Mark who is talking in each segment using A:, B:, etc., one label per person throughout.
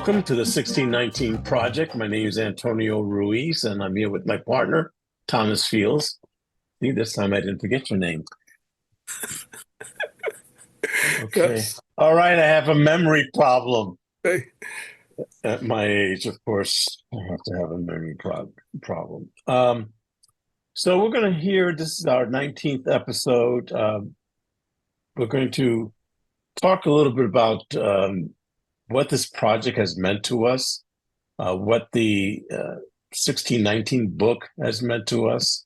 A: Welcome to the 1619 Project. My name is Antonio Ruiz, and I'm here with my partner, Thomas Fields. See, this time I didn't forget your name. Okay.
B: Yes.
A: All right, I have a memory problem.
B: Hey.
A: At my age, of course, I have to have a memory problem. So we're going to hear, this is our 19th episode. We're going to talk a little bit about what this project has meant to us, what the 1619 book has meant to us,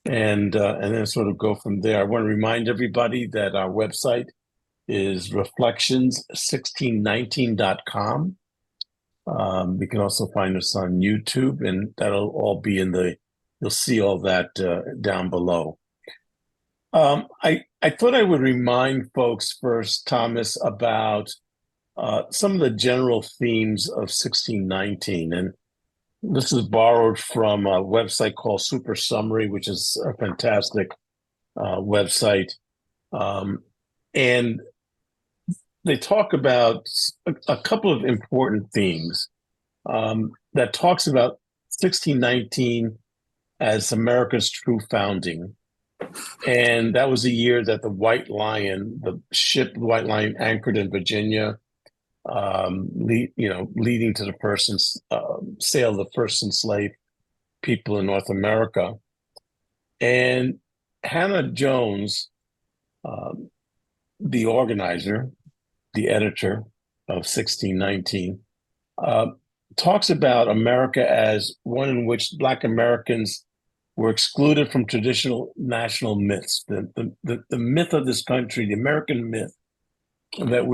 A: and then sort of go from there. I want to remind everybody that our website is reflections1619.com. You can also find us on YouTube, and that'll all be you'll see all that down below. I thought I would remind folks first, Thomas, about some of the general themes of 1619. And this is borrowed from a website called Super Summary, which is a fantastic website. And they talk about a couple of important themes that talks about 1619 as America's true founding. And that was the year that the ship White Lion anchored in Virginia, leading to the sale of the first enslaved people in North America. And Hannah Jones, the organizer, the editor of 1619, talks about America as one in which Black Americans were excluded from traditional national myths. The myth of this country, the American myth, that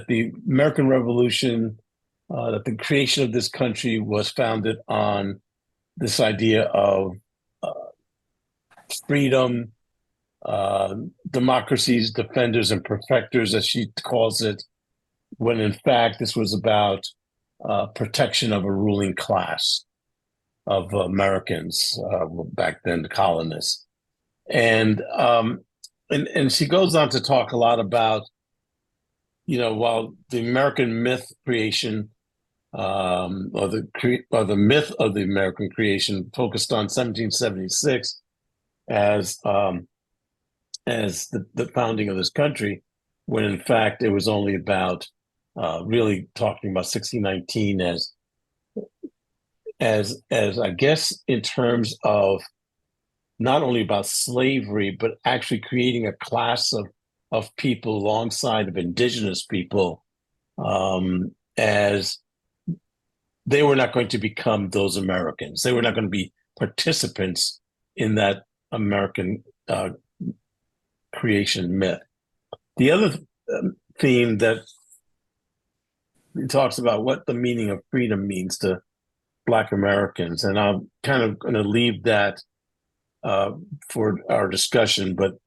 A: the American Revolution, that the creation of this country was founded on this idea of freedom, democracy's defenders and perfecters, as she calls it, when in fact this was about protection of a ruling class of Americans, back then the colonists. And she goes on to talk a lot about, while the American myth creation, or the myth of the American creation focused on 1776 as the founding of this country, when in fact it was only about really talking about 1619 as I guess in terms of not only about slavery, but actually creating a class of people alongside of indigenous people, as they were not going to become those Americans. They were not going to be participants in that American creation myth. The other theme that talks about what the meaning of freedom means to Black Americans, and I'm kind of going to leave that for our discussion, but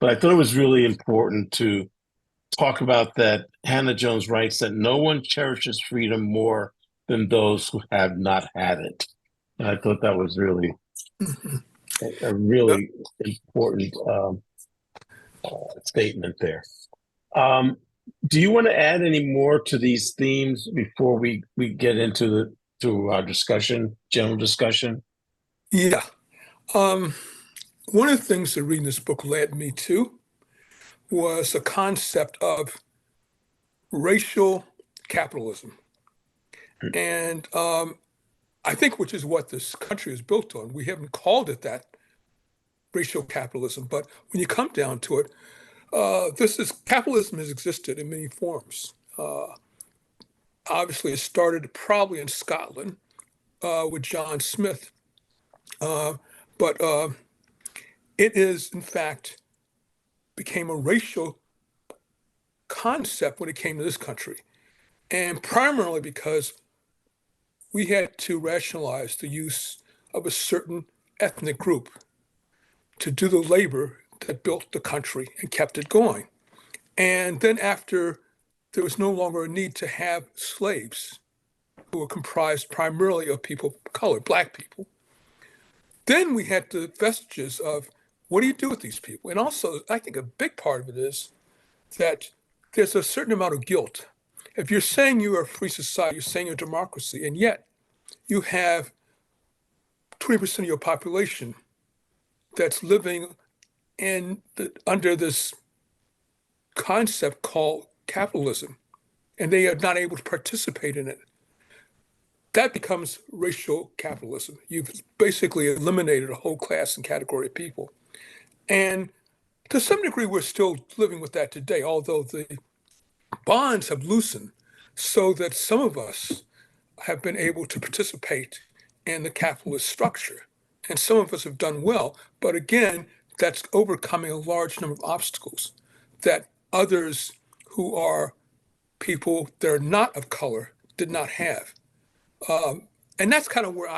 A: I thought it was really important to talk about that. Hannah Jones writes that no one cherishes freedom more than those who have not had it. And I thought that was really a really important statement there. Do you want to add any more to these themes before we get into our discussion, general discussion?
B: Yeah. One of the things that reading this book led me to was the concept of racial capitalism. And I think which is what this country is built on. We haven't called it that, racial capitalism, but when you come down to it, capitalism has existed in many forms. Obviously, it started probably in Scotland with John Smith, but it is, in fact, became a racial concept when it came to this country, and primarily because we had to rationalize the use of a certain ethnic group to do the labor that built the country and kept it going. And then after there was no longer a need to have slaves who were comprised primarily of people of color, Black people, then we had the vestiges of what do you do with these people? And also, I think a big part of it is that there's a certain amount of guilt if you're saying you are a free society, you're saying you're a democracy, and yet you have 20% of your population that's living under this concept called capitalism, and they are not able to participate in it. That becomes racial capitalism. You've basically eliminated a whole class and category of people. And to some degree, we're still living with that today, although the bonds have loosened so that some of us have been able to participate in the capitalist structure. And some of us have done well. But again, that's overcoming a large number of obstacles that others who are people that are not of color did not have. And that's kind of where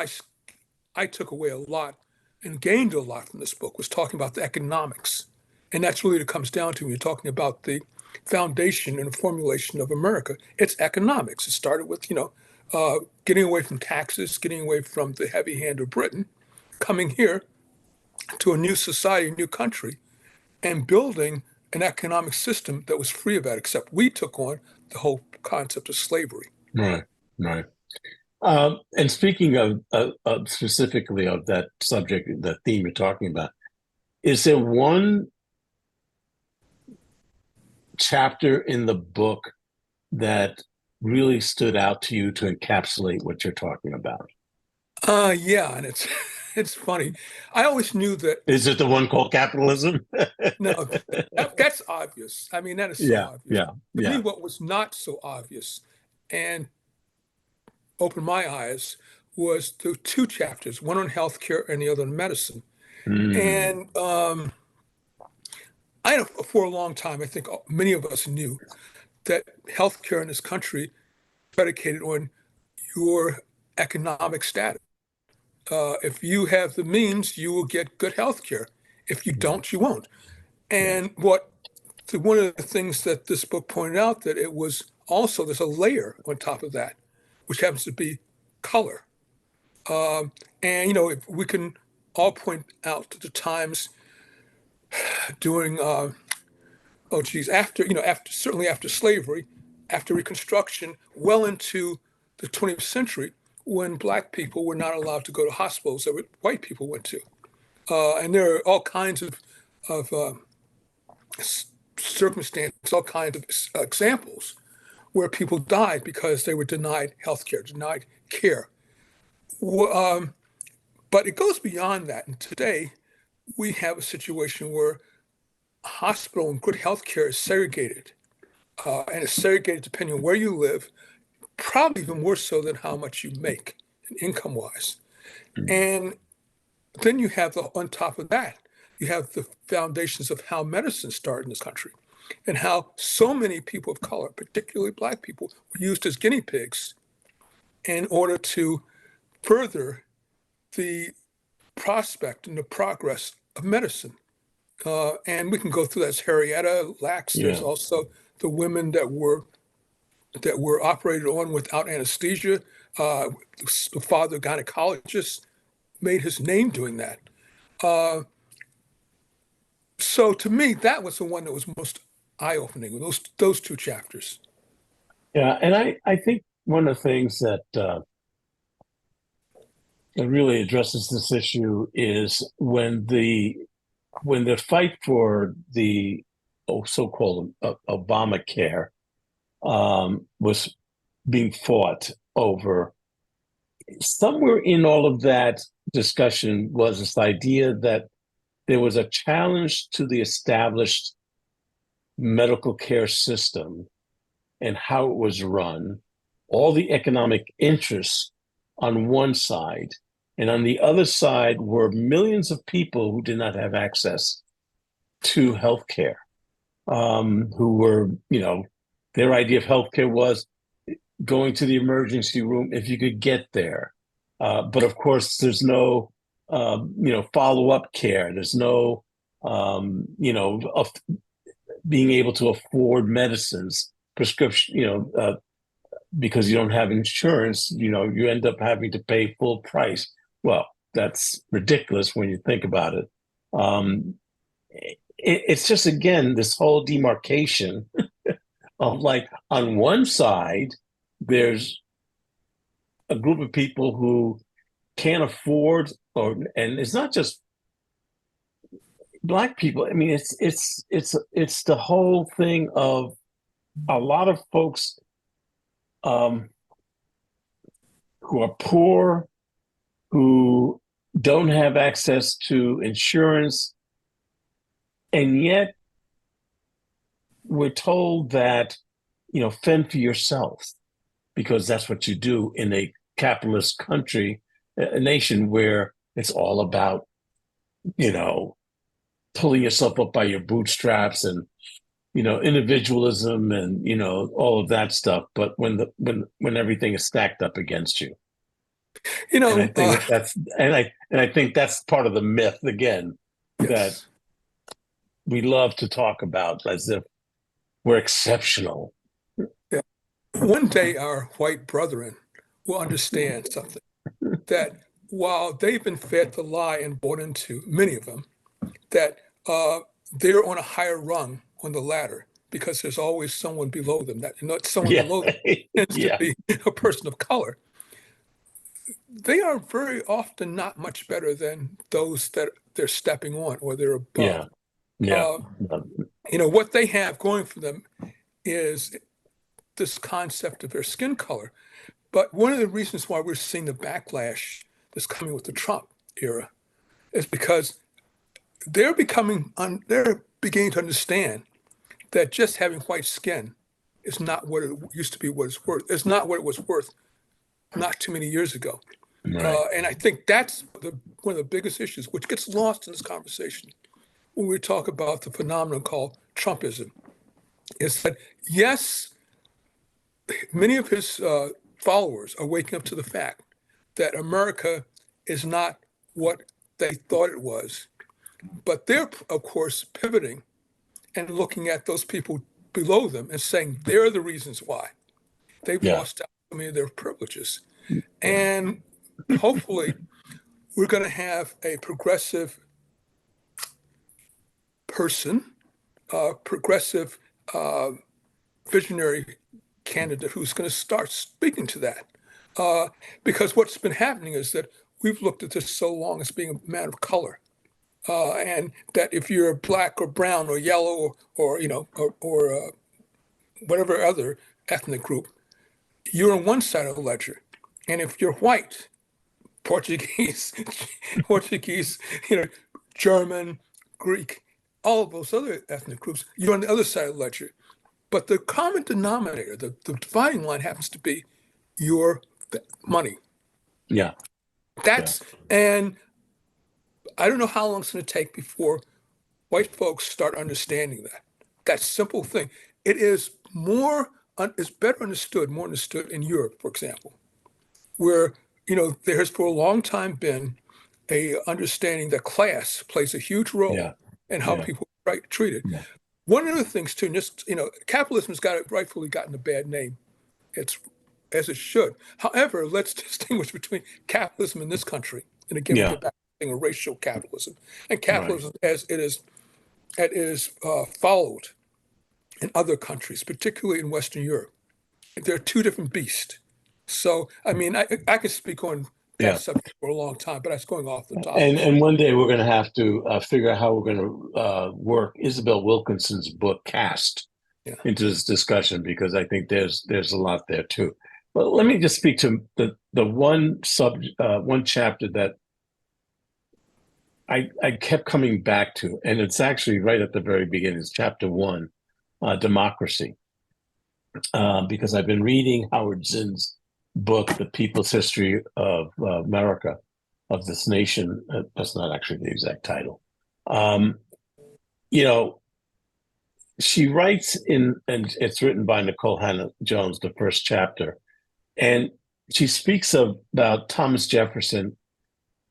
B: I took away a lot and gained a lot from this book, was talking about the economics. And that's really what it comes down to when you're talking about the foundation and formulation of America. It's economics. It started with, getting away from taxes, getting away from the heavy hand of Britain, coming here to a new society, a new country, and building an economic system that was free of that, except we took on the whole concept of slavery.
A: Right, right. And speaking of specifically of that subject, the theme you're talking about, is there one chapter in the book that really stood out to you to encapsulate what you're talking about?
B: Yeah, and it's it's funny. I always knew that.
A: Is it the one called Capitalism?
B: No, that's obvious. I mean, that is so
A: Yeah,
B: obvious.
A: yeah,
B: To me,
A: yeah.
B: what was not so obvious and opened my eyes was the two chapters, one on healthcare and the other on medicine.
A: Mm,
B: And for a long time, I think many of us knew that healthcare in this country predicated on your economic status. If you have the means, you will get good healthcare. If you
A: yeah,
B: don't, you won't.
A: yeah,
B: And one of the things that this book pointed out, that it was also, there's a layer on top of that, which happens to be color. And if we can all point out the times during, after certainly after slavery, after Reconstruction, well into the 20th century, when Black people were not allowed to go to hospitals that white people went to, and there are all kinds of circumstances, all kinds of examples where people died because they were denied health care, denied care. But it goes beyond that. And today we have a situation where a hospital and good health care is segregated, and it's segregated depending on where you live, probably even more so than how much you make income wise.
A: mm,
B: And then you have on top of that, you have the foundations of how medicine started in this country and how so many people of color, particularly Black people, were used as guinea pigs in order to further the prospect and the progress of medicine. And we can go through that. As Harrietta Lacks. There's
A: yeah,
B: also the women that were operated on without anesthesia. The father gynecologist made his name doing that. So to me, that was the one that was most eye-opening. Those two chapters.
A: yeah. And I think one of the things that really addresses this issue is when the fight for the so-called Obamacare was being fought over. Somewhere in all of that discussion was this idea that there was a challenge to the established medical care system and how it was run, all the economic interests on one side, and on the other side were millions of people who did not have access to healthcare, who were, their idea of healthcare was going to the emergency room if you could get there. But of course, there's no, follow-up care. There's no, being able to afford medicines, prescription, because you don't have insurance, you end up having to pay full price. Well, that's ridiculous when you think about it. It's just, again, this whole demarcation of like on one side, there's a group of people who can't afford, and it's not just Black people. I mean, it's the whole thing of a lot of folks um, who are poor, who don't have access to insurance, and yet we're told that, fend for yourself, because that's what you do in a capitalist country, a nation where it's all about, pulling yourself up by your bootstraps and, individualism and, all of that stuff. But when everything is stacked up against you.
B: You
A: And I
B: know,
A: think I think that's part of the myth again, that
B: yes.
A: we love to talk about as if we're exceptional.
B: Yeah. One day our white brethren will understand something, that while they've been fed the lie and bought into, many of them, that they're on a higher rung on the ladder because there's always someone below them. That not someone
A: Yeah.
B: below them tends to
A: Yeah.
B: be a person of color. They are very often not much better than those that they're stepping on or they're above.
A: Yeah. Yeah.
B: Uh, what they have going for them is this concept of their skin color. But one of the reasons why we're seeing the backlash that's coming with the Trump era is because they're beginning to understand that just having white skin is not what it used to be, what it's worth. It's not what it was worth not too many years ago.
A: Right.
B: And I think that's one of the biggest issues, which gets lost in this conversation when we talk about the phenomenon called Trumpism, is that, yes, many of his followers are waking up to the fact that America is not what they thought it was. But they're, of course, pivoting and looking at those people below them and saying they're the reasons why they've
A: Yeah.
B: lost out so many of their privileges. And hopefully, we're going to have a progressive person, progressive visionary candidate who's going to start speaking to that. Because what's been happening is that we've looked at this so long as being a matter of color. And that if you're black or brown or yellow or whatever other ethnic group, you're on one side of the ledger. And if you're white, Portuguese, Portuguese, German, Greek, all of those other ethnic groups, you're on the other side of the ledger. But the common denominator, the dividing line happens to be your money.
A: Yeah.
B: That's, and I don't know how long it's going to take before white folks start understanding that simple thing. It is it's better understood, more understood in Europe, for example, where, there has for a long time been a understanding that class plays a huge role
A: Yeah.
B: in how
A: Yeah.
B: people are treated.
A: Yeah.
B: One of the things too, just, capitalism has rightfully gotten a bad name. It's as it should. However, let's distinguish between capitalism in this country, and again, we
A: Yeah.
B: get back to a racial capitalism, and
A: Right.
B: capitalism as it is followed in other countries, particularly in Western Europe. They're two different beasts. So, I mean, I could speak on that
A: Yeah.
B: subject for a long time, but that's going off the topic.
A: And one day we're going to have to figure out how we're going to work Isabel Wilkinson's book Caste
B: Yeah.
A: into this discussion, because I think there's a lot there too. But let me just speak to the one chapter that I kept coming back to, and it's actually right at the very beginning. It's chapter 1, democracy, because I've been reading Howard Zinn's book, The People's History of America, of this nation. That's not actually the exact title. You know, she writes and it's written by Nicole Hannah Jones, the first chapter, and she speaks about Thomas Jefferson,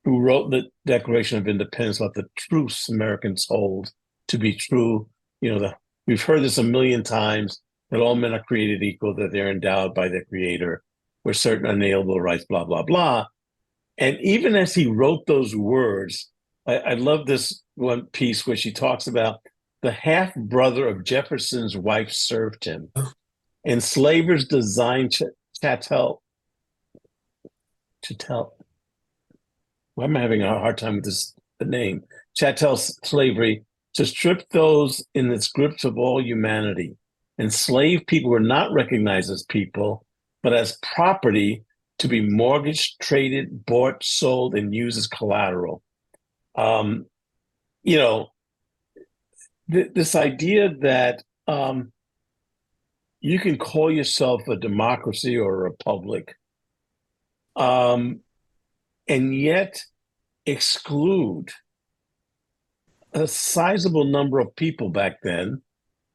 A: who wrote the Declaration of Independence about the truths Americans hold to be true. We've heard this a million times, that all men are created equal, that they're endowed by their creator with certain unalienable rights, blah, blah, blah. And even as he wrote those words, I love this one piece where she talks about the half brother of Jefferson's wife served him. Enslavers designed chattel. Why am I having a hard time with this name? Chattel slavery to strip those in its grips of all humanity. Enslaved people were not recognized as people, but as property to be mortgaged, traded, bought, sold, and used as collateral. You know, this idea that you can call yourself a democracy or a republic, and yet exclude a sizable number of people back then.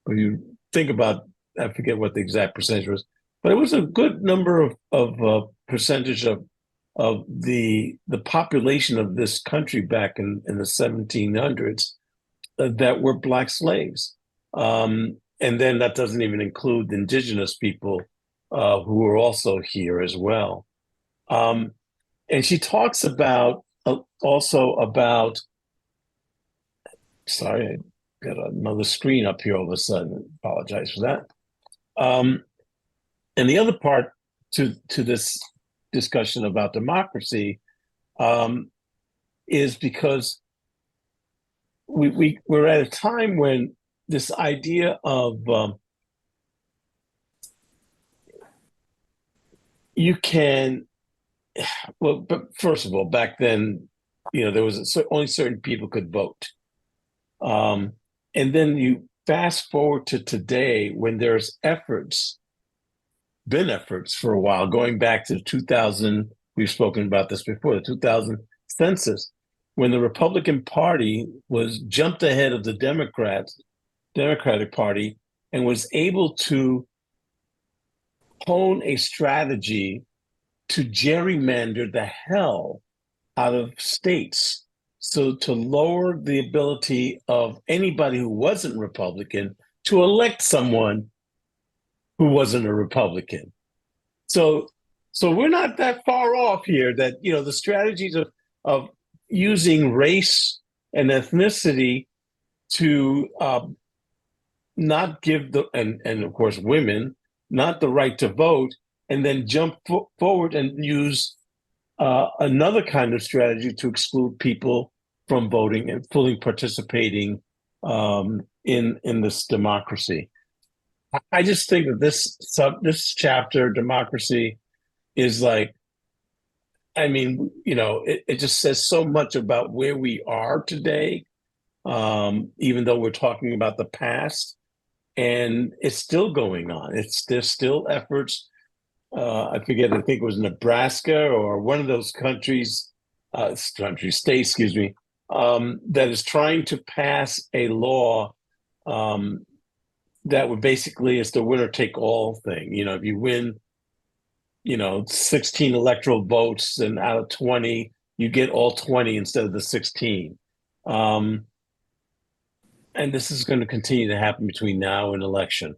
A: When you think about, I forget what the exact percentage was, but it was a good number of percentage of the population of this country back in the 1700s that were Black slaves. And then that doesn't even include the indigenous people who were also here as well. And she talks about also about, sorry, I got another screen up here all of a sudden. Apologize for that. And the other part to this discussion about democracy is because we're at a time when this idea of you can, well, but first of all, back then, there was only certain people could vote. And then you fast forward to today when there's been efforts for a while, going back to 2000, we've spoken about this before, the 2000 census, when the Republican Party was jumped ahead of the Democratic Party and was able to hone a strategy to gerrymander the hell out of states. So to lower the ability of anybody who wasn't Republican to elect someone who wasn't a Republican. So we're not that far off here that, the strategies of using race and ethnicity to not give and of course women not the right to vote, and then jump forward and use another kind of strategy to exclude people from voting and fully participating in this democracy. I just think that this chapter, democracy, is like, it just says so much about where we are today, even though we're talking about the past, and it's still going on. There's still efforts. I forget, I think it was Nebraska or one of those states, excuse me, that is trying to pass a law that would basically, it's the winner take all thing. If you win, 16 electoral votes and out of 20, you get all 20 instead of the 16. And this is going to continue to happen between now and election.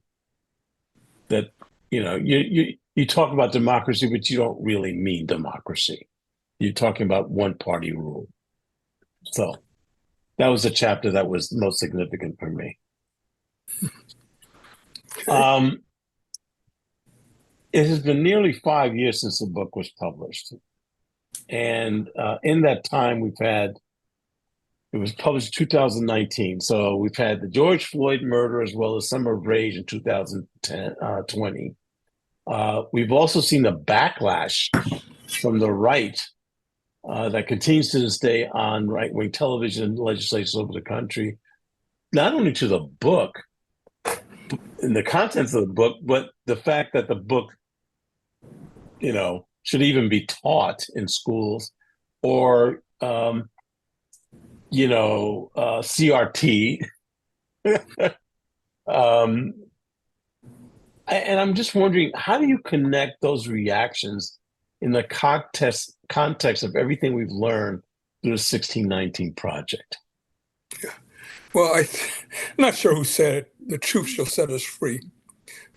A: That, you talk about democracy, but you don't really mean democracy. You're talking about one party rule. So that was a chapter that was most significant for me. It has been nearly 5 years since the book was published. And in that time, it was published in 2019. So we've had the George Floyd murder as well as Summer of Rage in 2020. We've also seen the backlash from the right that continues to this day on right-wing television and legislatures over the country, not only to the book and the contents of the book, but the fact that the book, should even be taught in schools, or, CRT. And I'm just wondering, how do you connect those reactions in the context of everything we've learned through the 1619 Project?
B: Yeah. Well, I'm not sure who said it. The truth shall set us free.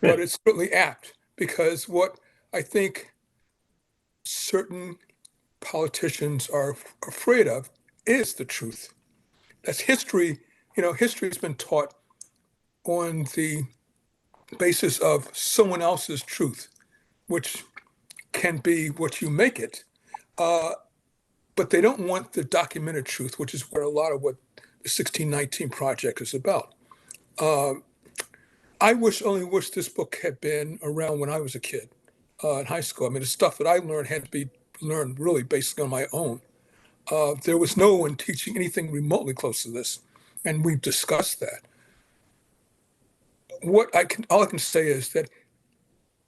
B: But it's certainly apt, because what I think certain politicians are afraid of is the truth. That's history. History has been taught on the basis of someone else's truth, which can be what you make it. But they don't want the documented truth, which is where a lot of what the 1619 Project is about. I only wish this book had been around when I was a kid in high school. I mean, the stuff that I learned had to be learned really basically on my own. There was no one teaching anything remotely close to this, and we've discussed that. All I can say is that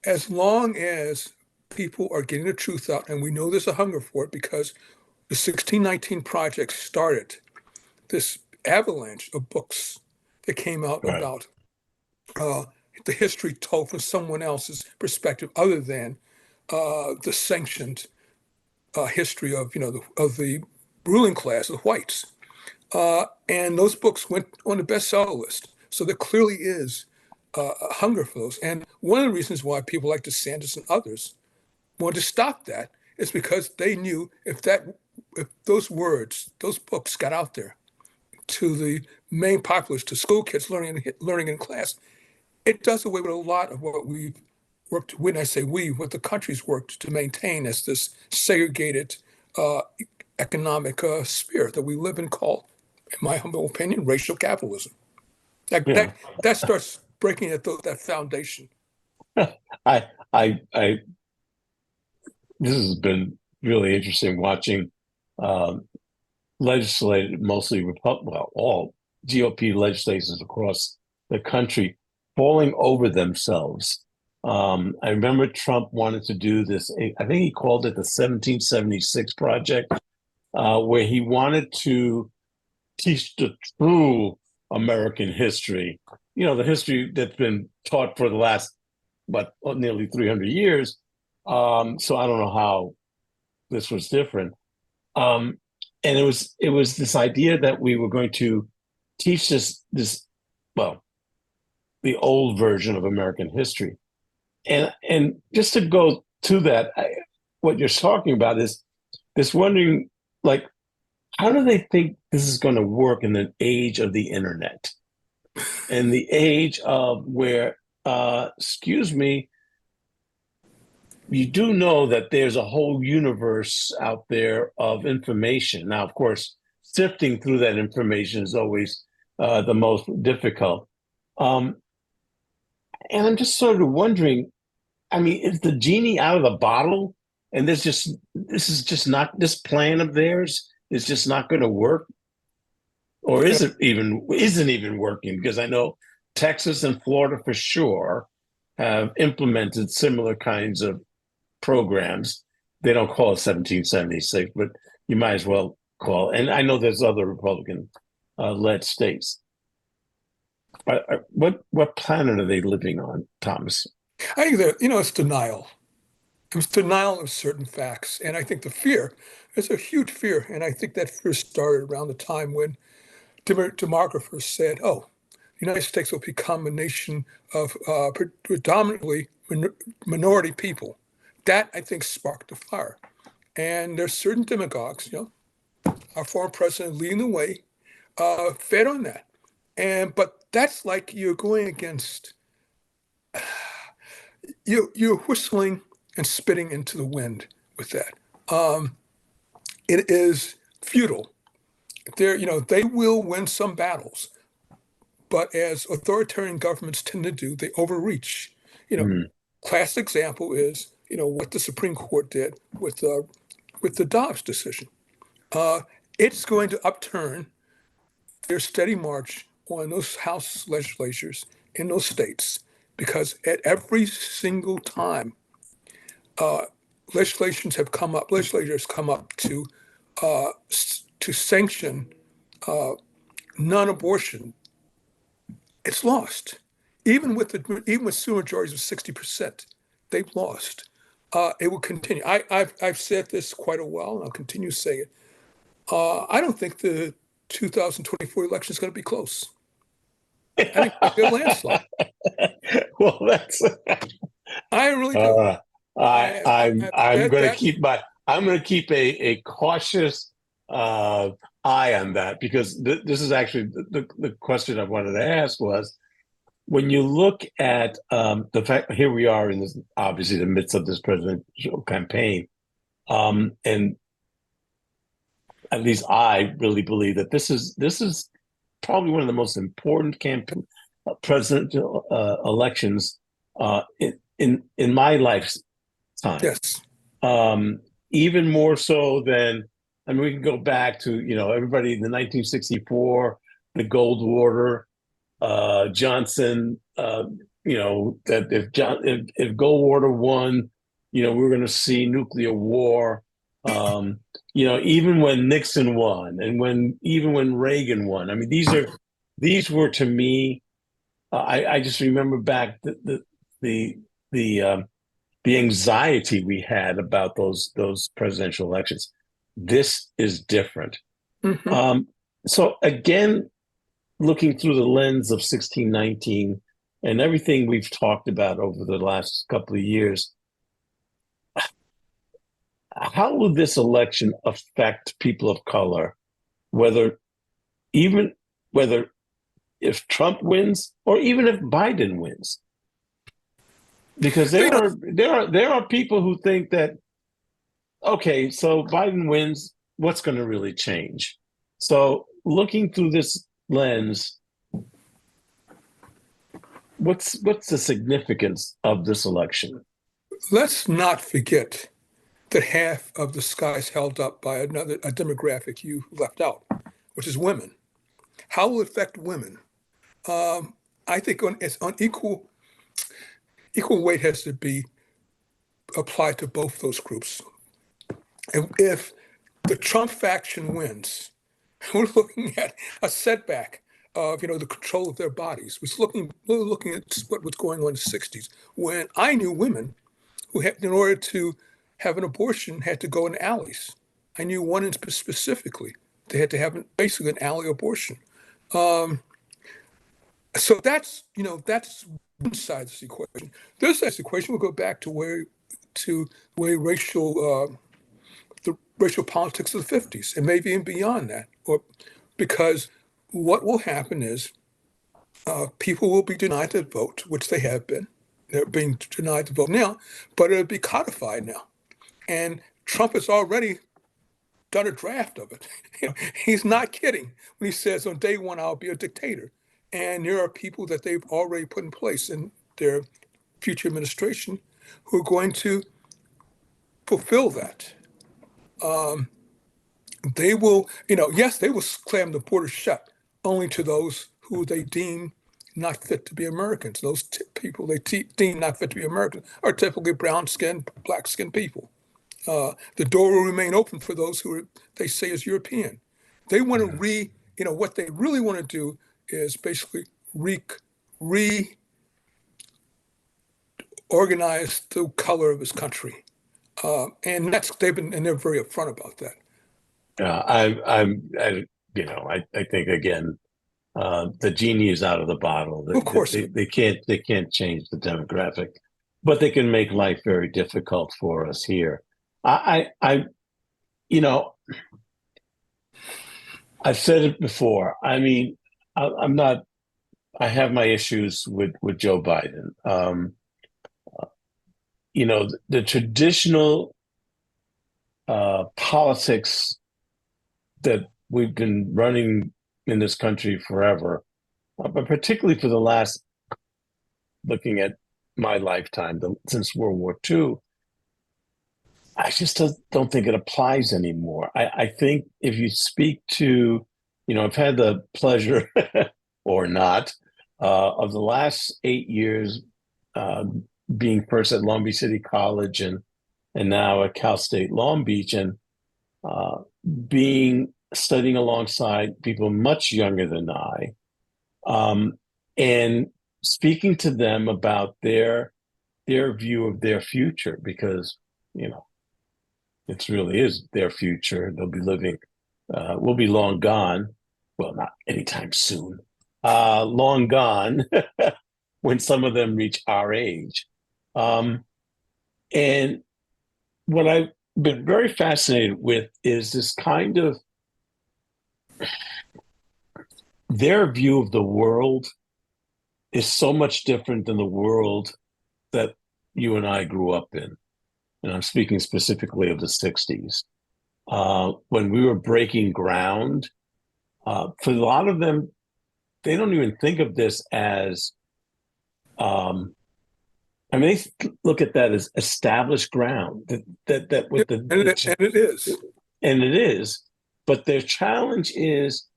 B: as long as people are getting the truth out, and we know there's a hunger for it because the 1619 Project started this avalanche of books that came out
A: Right.
B: about the history told from someone else's perspective other than the sanctioned history of the ruling class, the whites. And those books went on the bestseller list. So there clearly is a hunger for those. And one of the reasons why people like DeSantis and others wanted to stop that is because they knew if those books got out there to the main populace, to school kids learning in class, it does away with a lot of what we've worked, when I say we, what the country's worked to maintain as this segregated economic sphere that we live in called, in my humble opinion, racial capitalism.
A: Yeah.
B: That starts breaking that foundation.
A: I this has been really interesting watching legislative, mostly all GOP legislators across the country falling over themselves. I remember Trump wanted to do this, I think he called it the 1776 Project, where he wanted to teach the true American history, the history that's been taught for the last, nearly 300 years. So I don't know how this was different. And it was this idea that we were going to teach the old version of American history. And just to go to that, what you're talking about is this wondering, like, how do they think this is going to work in the age of the internet and the age of where, you do know that there's a whole universe out there of information. Now, of course, sifting through that information is always the most difficult. And I'm just sort of wondering, I mean, is the genie out of the bottle? And this is just not, this plan of theirs is just not going to work? Or isn't even working? Because I know Texas and Florida for sure have implemented similar kinds of programs. They don't call it 1776, but you might as well call it. And I know there's other Republican led states. What planet are they living on, Thomas?
B: I think that, it's denial. It's denial of certain facts. And I think the fear is a huge fear. And I think that fear started around the time when demographers said, oh, the United States will become a nation of predominantly minority people. That, I think, sparked the fire. And there's certain demagogues, our former president leading the way, fed on that. But that's like you're going against, you're whistling and spitting into the wind with that. It is futile. They will win some battles, but as authoritarian governments tend to do, they overreach. Classic example is, what the Supreme Court did with the Dobbs decision. It's going to upturn their steady march on those House legislatures in those states, because at every single time legislators have come up to sanction non-abortion, it's lost. Even with supermajorities of 60%, they've lost. It will continue. I've said this quite a while, and I'll continue to say it. I don't think the 2024 election is going to be close. I think it'll be a landslide.
A: Well, that's.
B: I really do.
A: I'm going to keep a cautious eye on that, because this is actually the question I wanted to ask was, when you look at the fact, here we are in this, obviously the midst of this presidential campaign, and at least I really believe that this is probably one of the most important campaign presidential elections in my lifetime.
B: Yes.
A: Um, Even more so than, I mean, we can go back to, everybody in the 1964, the Goldwater, Johnson, that if Goldwater won, we're going to see nuclear war. Even when Nixon won, and even when Reagan won. I mean, these were to me. I just remember back the the um, the anxiety we had about those presidential elections. This is different.
B: Hmm.
A: So again, looking through the lens of 1619 and everything we've talked about over the last couple of years, how will this election affect people of color, whether even whether if Trump wins or even if Biden wins? Because
B: You know,
A: there are people who think that, okay, so Biden wins, what's going to really change? So looking through this lens, what's the significance of this election?
B: let's not forget that half of the sky is held up by a demographic you left out, which is women. How will it affect women? I think it's on equal weight has to be applied to both those groups. And if the Trump faction wins, we're looking at a setback of the control of their bodies. We're looking at what was going on in the '60s when I knew women who had, in order to have an abortion, had to go in alleys. I knew one specifically. They had to have basically an alley abortion. So that's one side of this equation. The other side of the equation will go back to where the racial politics of the '50s and maybe even beyond that, or because what will happen is people will be denied to vote, which they have been. They're being denied to vote now, but it'll be codified now. And Trump has already done a draft of it. He's not kidding when he says on day one, I'll be a dictator. And there are people that they've already put in place in their future administration who are going to fulfill that. They will, yes, they will slam the border shut only to those who they deem not fit to be Americans. Those people they deem not fit to be Americans are typically brown skinned, black skinned people. The door will remain open for those they say is European. They want to what they really want to do is basically reorganize the color of his country, and they're very upfront about that.
A: I think again, the genie is out of the bottle.
B: Of course,
A: They can't change the demographic, but they can make life very difficult for us here. You know, I've said it before. I mean, I'm not. I have my issues with Joe Biden. The traditional politics that we've been running in this country forever, but particularly for the last, looking at my lifetime, since World War II, I just don't think it applies anymore. I think if you speak to, I've had the pleasure or not of the last 8 years being first at Long Beach City College and now at Cal State Long Beach, and being studying alongside people much younger than I, and speaking to them about their view of their future, because it really is their future. They'll be living. We'll be long gone. Well, not anytime soon. Long gone when some of them reach our age. And what I've been very fascinated with is this kind of their view of the world is so much different than the world that you and I grew up in. And I'm speaking specifically of the 60s. When we were breaking ground, for a lot of them, they don't even think of this as, I mean, they look at that as established ground. That with
B: And it is.
A: and it is, but their challenge is,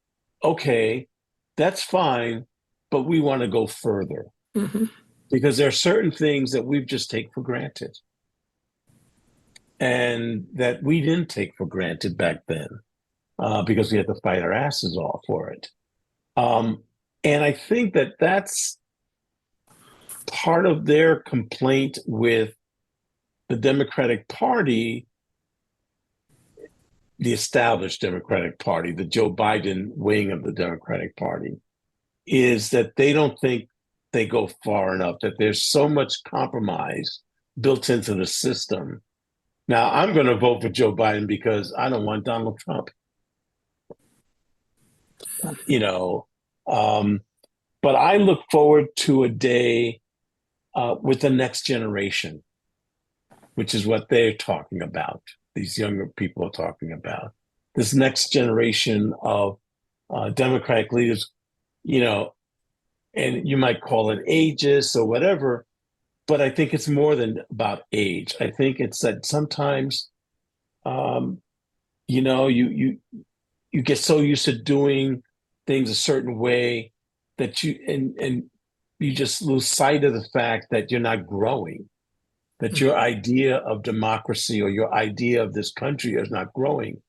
A: okay, that's fine, but we want to go further
B: Mm-hmm.
A: because there are certain things that we've just take for granted and that we didn't take for granted back then because we had to fight our asses off for it. And I think that that's part of their complaint with the Democratic Party, the established Democratic Party, the Joe Biden wing of the Democratic Party, is that they don't think they go far enough, that there's so much compromise built into the system. Now, I'm going to vote for Joe Biden because I don't want Donald Trump. You know, but I look forward to a day with the next generation, which is what they're talking about. These younger people are talking about this next generation of Democratic leaders, you know, and you might call it ageist or whatever, but I think it's more than about age. I think it's that sometimes, you know, you get so used to doing things a certain way that and you just lose sight of the fact that you're not growing, that your idea of democracy or your idea of this country is not growing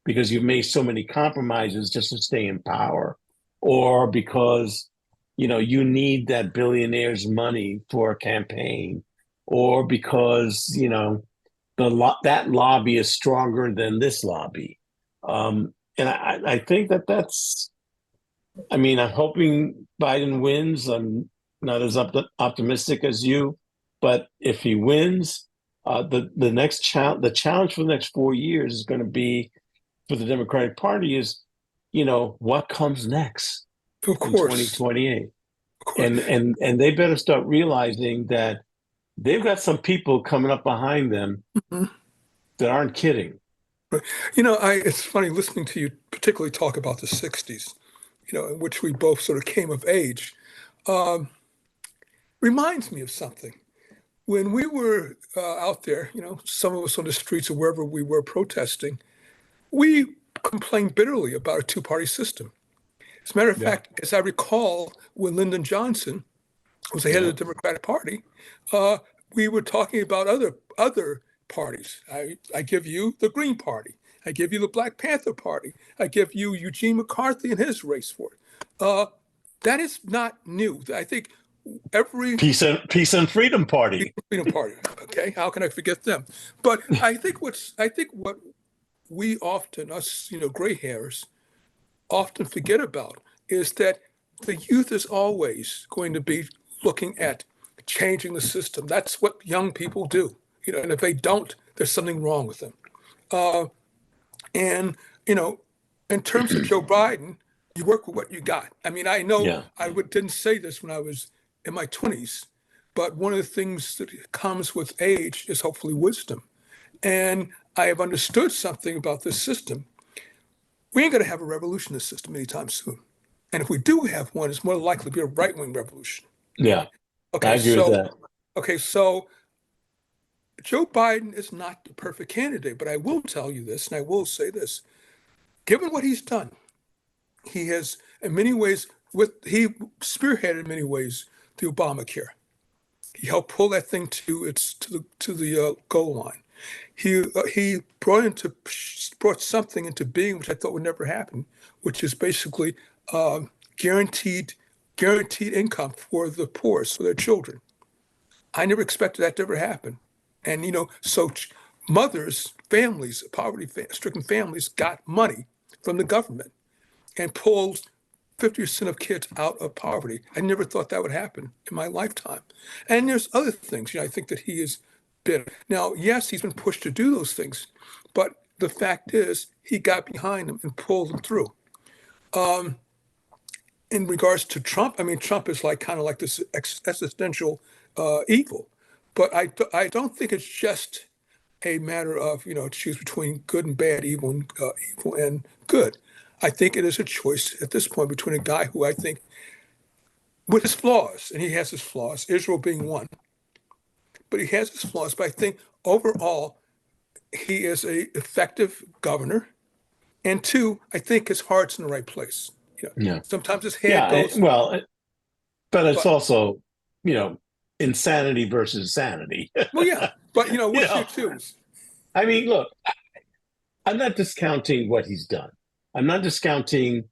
A: because you've made so many compromises just to stay in power, or because you know you need that billionaire's money for a campaign, or because you know that lobby is stronger than this lobby. And I think that that's. I mean, I'm hoping Biden wins. I'm not as optimistic as you, but if he wins, the next the challenge for the next 4 years is going to be for the Democratic Party is, you know, what comes next
B: Of
A: in
B: course.
A: 2028,
B: Of course.
A: and they better start realizing that they've got some people coming up behind them
B: Mhm.
A: that aren't kidding.
B: You know, it's funny listening to you particularly talk about the 60s, you know, in which we both sort of came of age. Um, Reminds me of something. When we were out there, you know, some of us on the streets or wherever we were protesting, we complained bitterly about a two-party system. As a matter of
A: Yeah,
B: fact, as I recall, when Lyndon Johnson was the head of
A: yeah,
B: the Democratic Party, uh, we were talking about other parties. I give you the Green Party. I give you the Black Panther Party. I give you Eugene McCarthy and his race for it. Uh, that is not new. I think every
A: peace and freedom party.
B: Freedom Party. Okay, how can I forget them? But I think what we often, us, you know, gray hairs, often forget about is that the youth is always going to be looking at changing the system. That's what young people do, you know. And if they don't, there's something wrong with them. Uh, and you know, in terms of Joe Biden, you work with what you got. I mean, I know
A: Yeah,
B: didn't say this when I was in my 20s, but one of the things that comes with age is hopefully wisdom. And I have understood something about this system. We ain't going to have a revolution in this system anytime soon. And if we do have one, it's more likely to be a right wing revolution.
A: yeah, I
B: Okay,
A: agree with that.
B: so Joe Biden is not the perfect candidate, but I will tell you this, and I will say this: given what he's done, he has, in many ways, he spearheaded in many ways the Obamacare. He helped pull that thing to the goal line. He brought something into being which I thought would never happen, which is basically guaranteed guaranteed income for the poorest, for their children. I never expected that to ever happen, and you know, so mothers, families, poverty-stricken families got money from the government and pulled 50% of kids out of poverty. I never thought that would happen in my lifetime. And there's other things, you know, I think that he has been. Now, yes, he's been pushed to do those things, but the fact is he got behind them and pulled them through. in regards to Trump, I mean, Trump is like kind of like this existential evil, but I don't think it's just a matter of choose between good and bad, evil and good. I think it is a choice at this point between a guy who I think, with his flaws, and he has his flaws, Israel being one, but he has his flaws. But I think overall he is a effective governor, and two, I think his heart's in the right place.
A: Yeah.
B: Sometimes his head
A: Yeah.
B: goes,
A: But it's
B: but
A: also, you know, insanity versus sanity.
B: well, yeah, but
A: You
B: what's your
A: know,
B: twos?
A: I mean, look, I'm not discounting what he's done. I'm not discounting,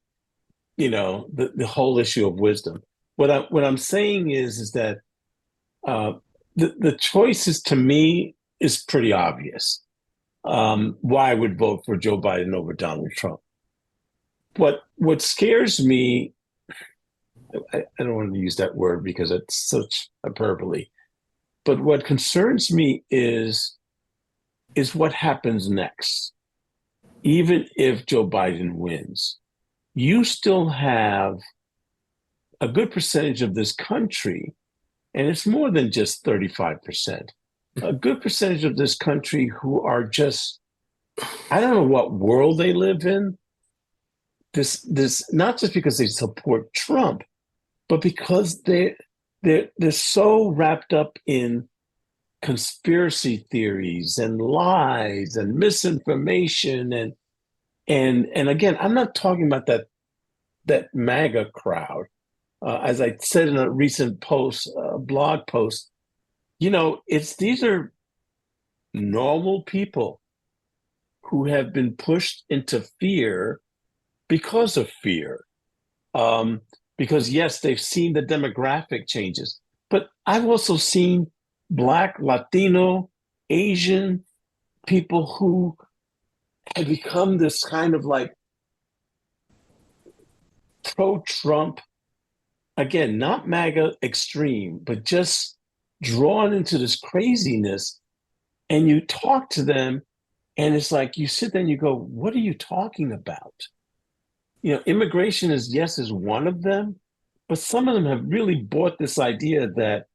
A: the whole issue of wisdom. What I'm saying is that uh, the choices to me is pretty obvious. Why I would vote for Joe Biden over Donald Trump. What scares me, I don't want to use that word because it's such hyperbole, but what concerns me is what happens next. Even if Joe Biden wins, you still have a good percentage of this country, and it's more than just 35%, a good percentage of this country who are just, I don't know what world they live in. This not just because they support Trump, but because they're so wrapped up in conspiracy theories and lies and misinformation and again, I'm not talking about that MAGA crowd. As I said in a recent blog post, these are normal people who have been pushed into fear because of fear. Um, because yes, they've seen the demographic changes, but I've also seen Black, Latino, Asian people who have become this kind of like pro-Trump, again, not MAGA extreme, but just drawn into this craziness. And you talk to them, and it's like you sit there and you go, what are you talking about? Immigration is one of them, but some of them have really bought this idea that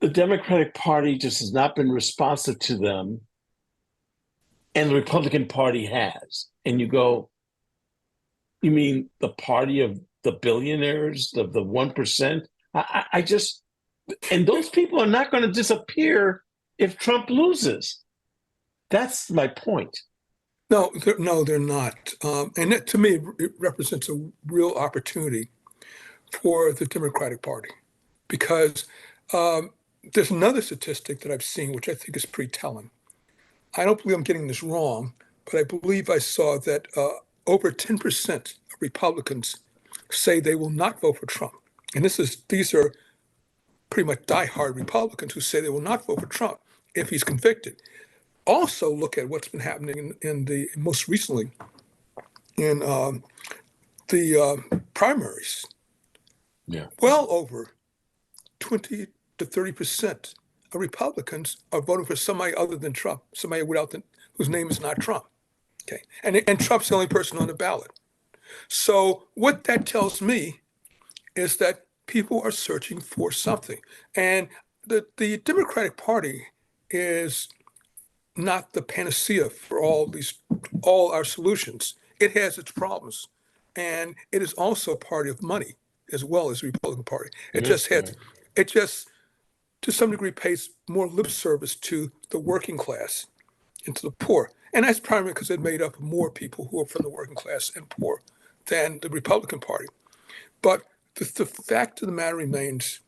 A: the Democratic Party just has not been responsive to them, and the Republican Party has. And you go, you mean the party of the billionaires, of the 1%? I just, and those people are not going to disappear if Trump loses. That's my point.
B: No, no, they're not. And that, to me, it represents a real opportunity for the Democratic Party because there's another statistic that I've seen, which I think is pretty telling. I don't believe I'm getting this wrong, but I believe I saw that over 10% of Republicans say they will not vote for Trump. And these are pretty much diehard Republicans who say they will not vote for Trump if he's convicted. Also, look at what's been happening in the most recently in the primaries.
A: Yeah.
B: Well over 20 to 30% of Republicans are voting for somebody other than Trump, somebody whose name is not Trump. Okay, and Trump's the only person on the ballot. So what that tells me is that people are searching for something, and the Democratic Party is not the panacea for all our solutions. It has its problems, and it is also a party of money as well as the Republican Party.
A: Yeah.
B: It just to some degree pays more lip service to the working class and to the poor, and that's primarily because it made up of more people who are from the working class and poor than the Republican Party. But the fact of the matter remains.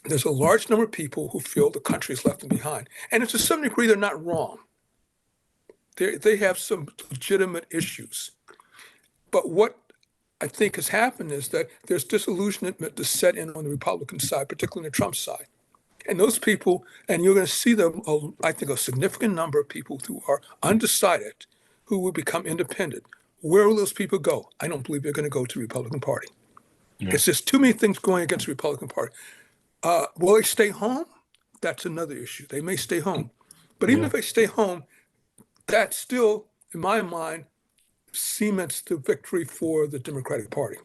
B: There's a large number of people who feel the country is left them behind. And to some degree, they're not wrong. They have some legitimate issues. But what I think has happened is that there's disillusionment to set in on the Republican side, particularly the Trump side. And those people, and you're going to see them, I think, a significant number of people who are undecided, who will become independent. Where will those people go? I don't believe they're going to go to the Republican Party.
A: Yeah.
B: It's just too many things going against the Republican Party. Will they stay home? That's another issue. They may stay home. But even
A: Yeah.
B: if they stay home, that still, in my mind, cements the victory for the Democratic Party.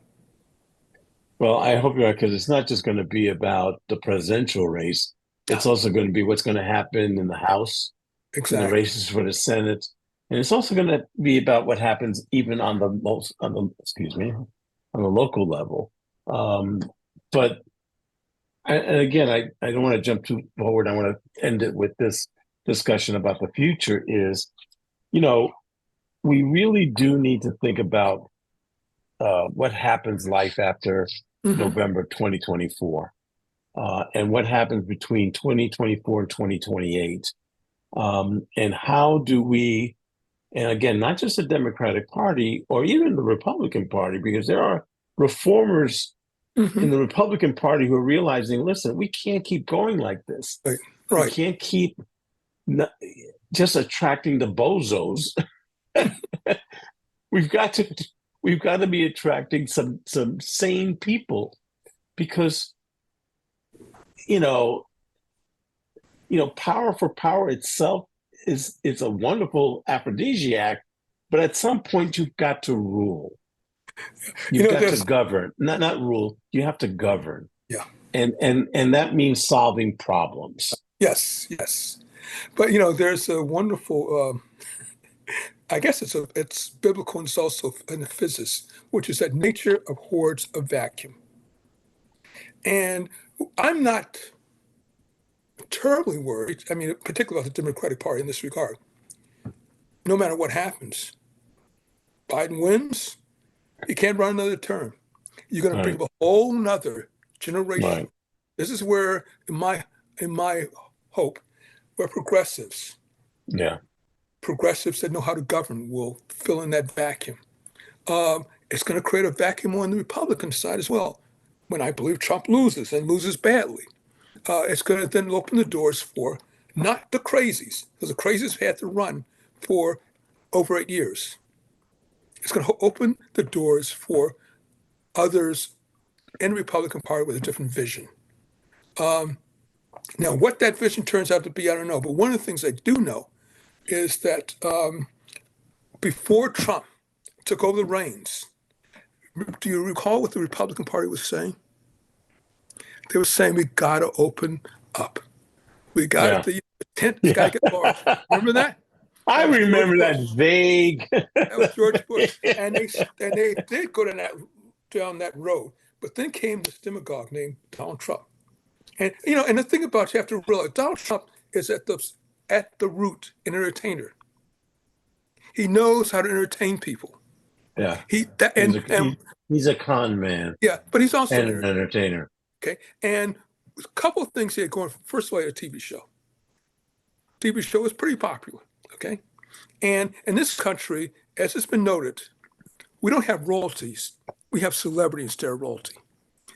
A: Well, I hope you're right, because it's not just going to be about the presidential race.
B: Yeah,
A: It's also going to be what's going to happen in the House, in the
B: exactly.
A: races for the Senate, and it's also going to be about what happens even on the most on the excuse me on the local level. Um, but and again, I don't want to jump too forward. I want to end it with this discussion about the future. Is you know we really do need to think about what happens life after
B: Hmm.
A: November 2024. And what happens between 2024 and 2028. And how do we, and again, not just the Democratic Party or even the Republican Party, because there are reformers
B: Hmm.
A: in the Republican Party who are realizing, listen, we can't keep going like this.
B: Right,
A: We
B: right.
A: can't keep n- just attracting the bozos. we've got to we've got to be attracting some sane people because you know power for power itself is a wonderful aphrodisiac, but at some point you've got to rule. You've got to
B: There's
A: govern, not rule. You have to govern,
B: yeah,
A: and that means solving problems.
B: yes, yes. But there's a wonderful. I guess it's biblical and it's also in physics, which is that nature abhors a vacuum. And I'm not terribly worried. I mean, particularly about the Democratic Party in this regard. No matter what happens, Biden wins. He can't run another term. You're going to bring
A: Right,
B: up a whole nother generation.
A: right,
B: This is where, in my hope, where
A: yeah,
B: progressives that know how to govern will fill in that vacuum. It's going to create a vacuum on the Republican side as well. When I believe Trump loses and loses badly, it's going to then open the doors for not the crazies, because the crazies had to run for over 8 years. It's going to open the doors for others in the Republican Party with a different vision. Now, what that vision turns out to be, I don't know. But one of the things I do know is that before Trump took over the reins, do you recall what the Republican Party was saying? They were saying we got to open up. We got
A: yeah,
B: the tent's got to
A: yeah.
B: get large. Remember that?
A: I
B: That was George
A: remember that
B: Bush.
A: vague.
B: That was George Bush, and they did go down that road. But then came this demagogue named Donald Trump, and the thing about you have to realize Donald Trump is at the root an entertainer. He knows how to entertain people.
A: Yeah,
B: He that
A: he's
B: and
A: a he's a con man
B: yeah, but he's also
A: and
B: an
A: an
B: entertainer.
A: entertainer.
B: Okay, and a couple of things he had going. First of all, he had a TV show. TV show was pretty popular. Okay, and in this country, as it's been noted, we don't have royalties. We have celebrity instead of royalty.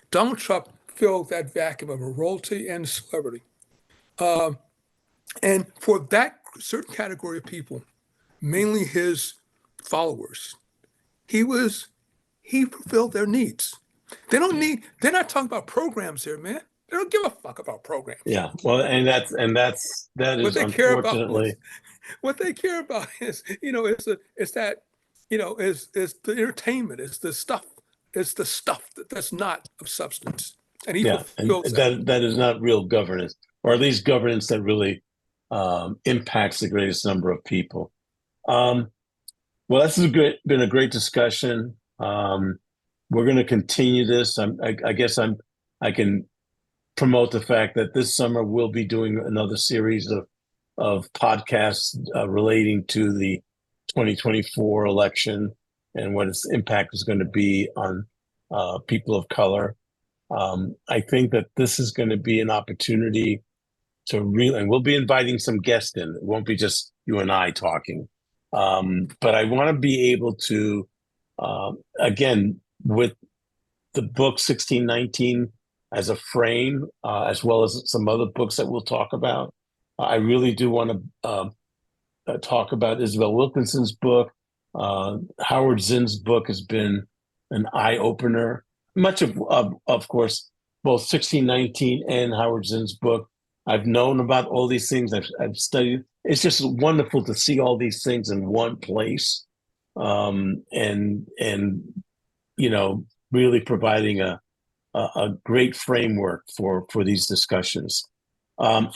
B: Donald Trump filled that vacuum of a royalty and celebrity. And for that certain category of people, mainly his followers, he was he fulfilled their needs.
A: Yeah.
B: They're not talking about programs here, man. They don't give a fuck about programs.
A: Yeah, well, that
B: What
A: is
B: they care about
A: unfortunately,
B: what they care about is that, is the entertainment, is the stuff that's not of substance. And he
A: yeah, and
B: fulfills that.
A: that is not real governance, or at least governance that really impacts the greatest number of people. Um, well, this has been a great discussion. We're going to continue this. I guess I can promote the fact that this summer we'll be doing another series of podcasts relating to the 2024 election and what its impact is going to be on people of color. I think that this is going to be an opportunity to really, and we'll be inviting some guests in. It won't be just you and I talking. But I want to be able to, again, with the book 1619 as a frame, as well as some other books that we'll talk about. I really do want to talk about Isabel Wilkinson's book. Howard Zinn's book has been an eye opener. Much of course, both 1619 and Howard Zinn's book. I've known about all these things. I've studied. It's just wonderful to see all these things in one place, and really providing a great framework for these discussions.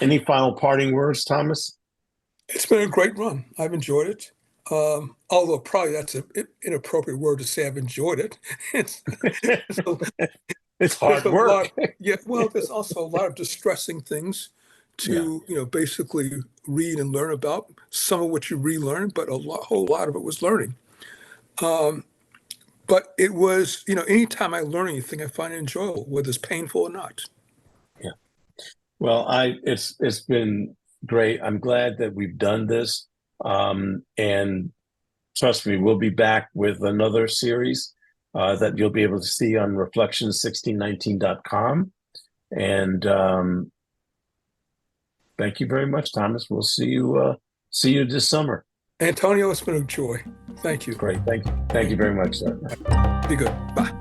A: Any final parting words, Thomas?
B: It's been a great run. I've enjoyed it. Although probably that's an inappropriate word to say I've enjoyed it. It's, there's a,
A: It's
B: there's
A: hard
B: a lot.
A: work.
B: Yeah, well, there's also a lot of distressing things
A: Yeah,
B: to, basically read and learn about. Some of which you relearn, but whole lot of it was learning. But it was, anytime I learn anything, I find it enjoyable, whether it's painful or not.
A: yeah. Well, it's been great. I'm glad that we've done this. And trust me, we'll be back with another series that you'll be able to see on reflections1619.com. And thank you very much, Thomas. We'll see you this summer.
B: Antonio, it's been a joy. Thank you.
A: Great. Thank you. Thank you very much, sir.
B: Be good. Bye.